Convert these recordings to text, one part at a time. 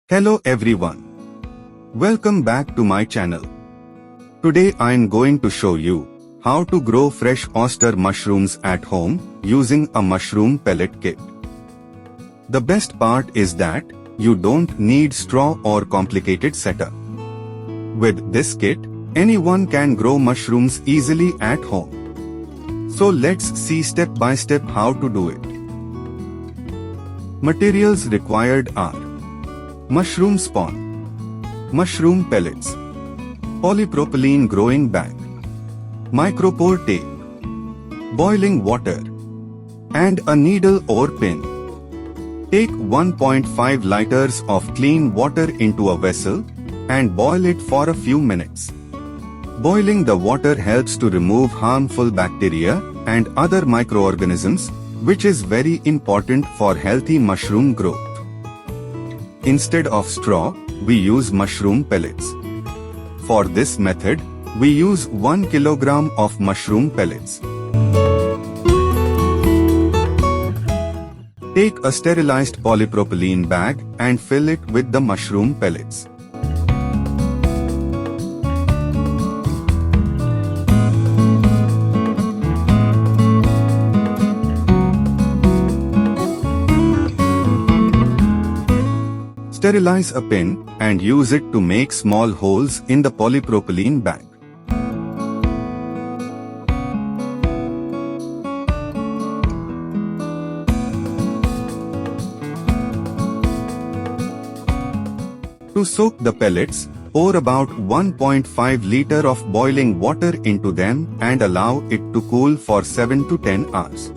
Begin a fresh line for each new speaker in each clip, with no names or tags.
Hello everyone. Welcome back to my channel. Today I am going to show you how to grow fresh oyster mushrooms at home using a mushroom pellet kit. The best part is that you don't need straw or complicated setup. With this kit, anyone can grow mushrooms easily at home. So let's see step by step how to do it. Materials required are mushroom spawn, mushroom pellets, polypropylene growing bag, micropore tape, boiling water, and a needle or pin. Take 1.5 liters of clean water into a vessel and boil it for a few minutes. Boiling the water helps to remove harmful bacteria and other microorganisms, which is very important for healthy mushroom growth. Instead of straw, we use mushroom pellets. For this method, we use 1 kilogram of mushroom pellets. Take a sterilized polypropylene bag and fill it with the mushroom pellets. Sterilize a pin and use it to make small holes in the polypropylene bag. To soak the pellets, pour about 1.5 liter of boiling water into them and allow it to cool for 7 to 10 hours.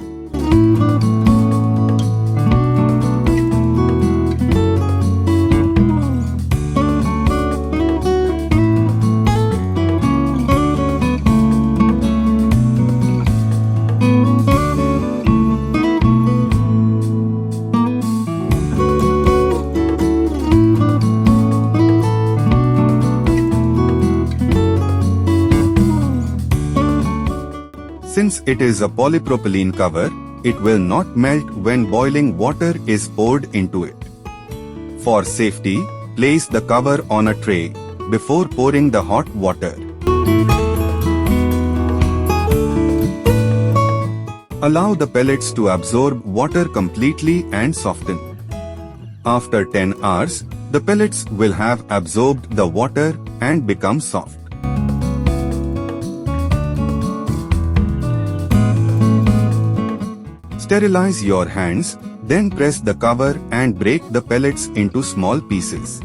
Since it is a polypropylene cover, it will not melt when boiling water is poured into it. For safety, place the cover on a tray before pouring the hot water. Allow the pellets to absorb water completely and soften. After 10 hours, the pellets will have absorbed the water and become soft. Sterilize your hands, then press the cover and break the pellets into small pieces.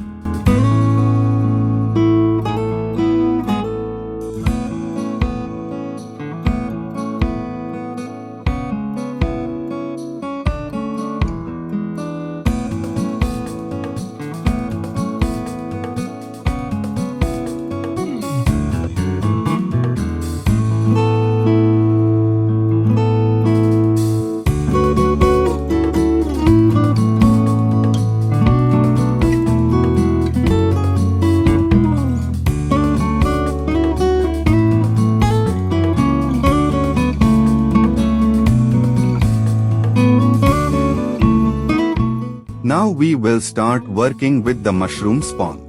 Now we will start working with the mushroom spawn.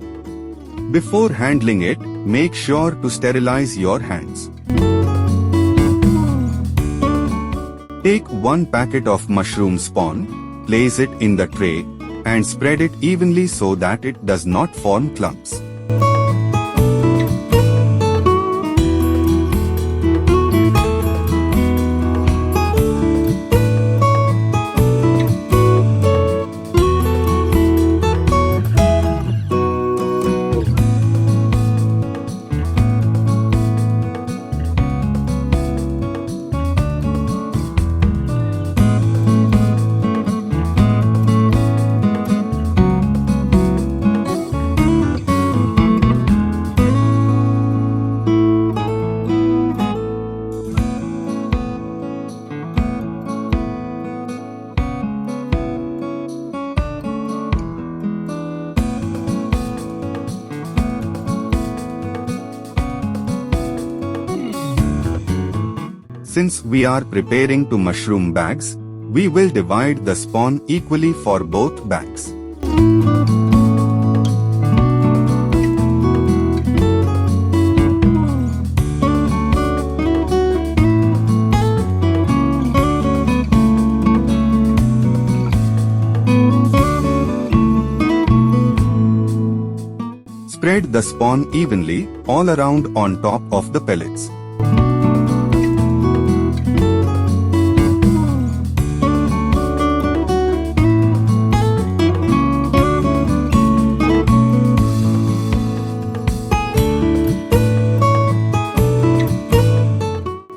Before handling it, make sure to sterilize your hands. Take 1 packet of mushroom spawn, place it in the tray, and spread it evenly so that it does not form clumps. Since we are preparing 2 mushroom bags, we will divide the spawn equally for both bags. Spread the spawn evenly all around on top of the pellets.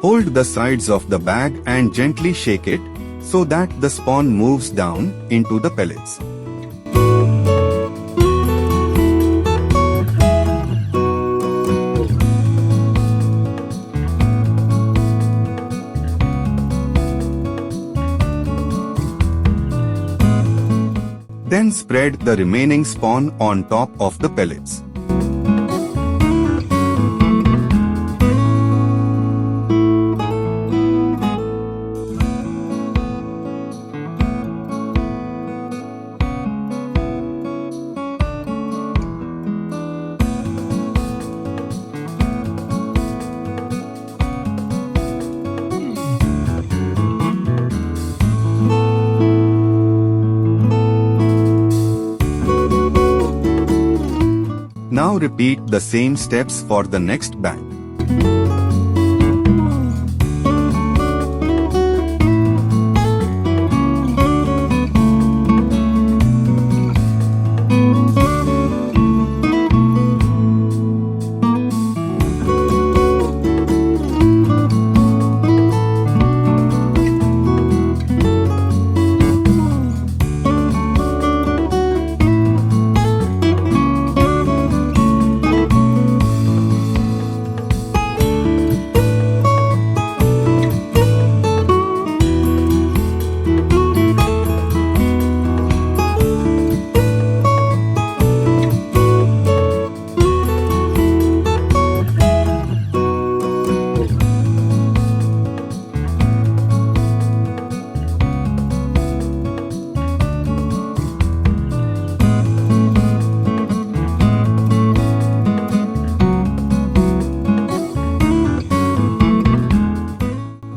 Hold the sides of the bag and gently shake it so that the spawn moves down into the pellets. Then spread the remaining spawn on top of the pellets. Now repeat the same steps for the next bag.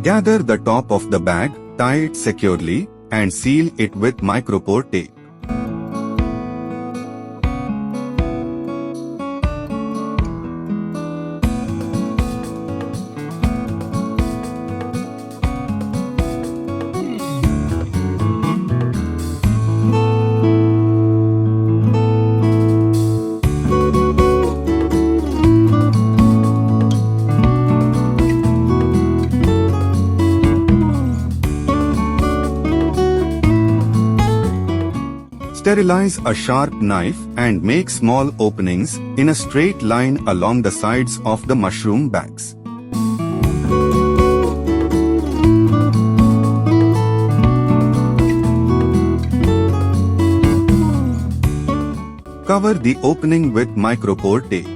Gather the top of the bag, tie it securely, and seal it with micropore tape. Sterilize a sharp knife and make small openings in a straight line along the sides of the mushroom bags. Cover the opening with micropore tape.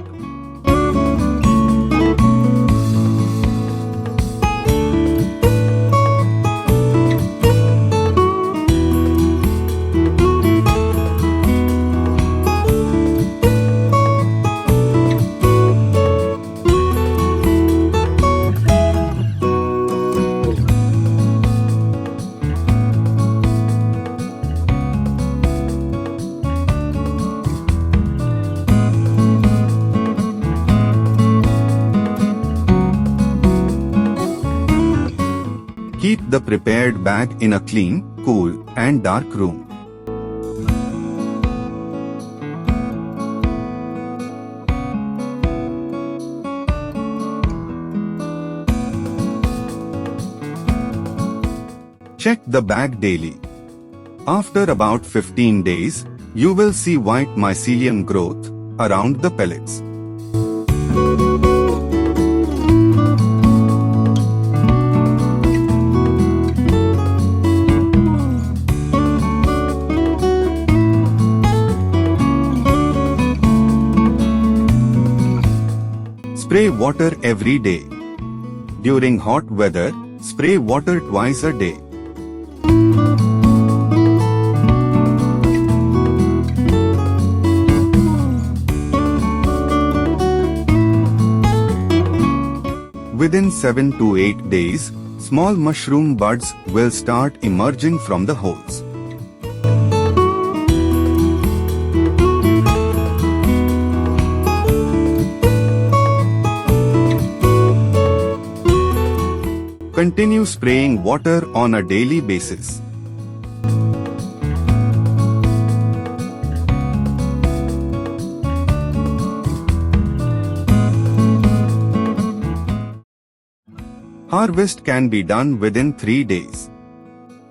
Keep the prepared bag in a clean, cool, and dark room. Check the bag daily. After about 15 days, you will see white mycelium growth around the pellets. Spray water every day. During hot weather, spray water twice a day. Within 7 to 8 days, small mushroom buds will start emerging from the holes. Continue spraying water on a daily basis. Harvest can be done within 3 days.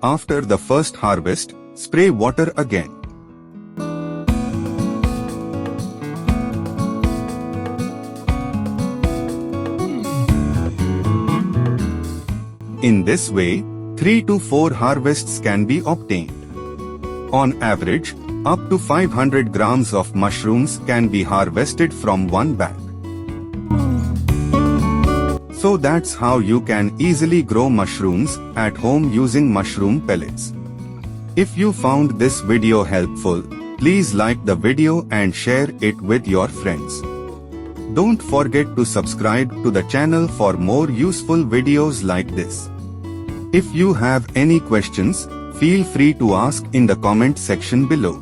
After the first harvest, spray water again. In this way, 3 to 4 harvests can be obtained. On average, up to 500 grams of mushrooms can be harvested from one bag. So that's how you can easily grow mushrooms at home using mushroom pellets. If you found this video helpful, please like the video and share it with your friends. Don't forget to subscribe to the channel for more useful videos like this. If you have any questions, feel free to ask in the comment section below.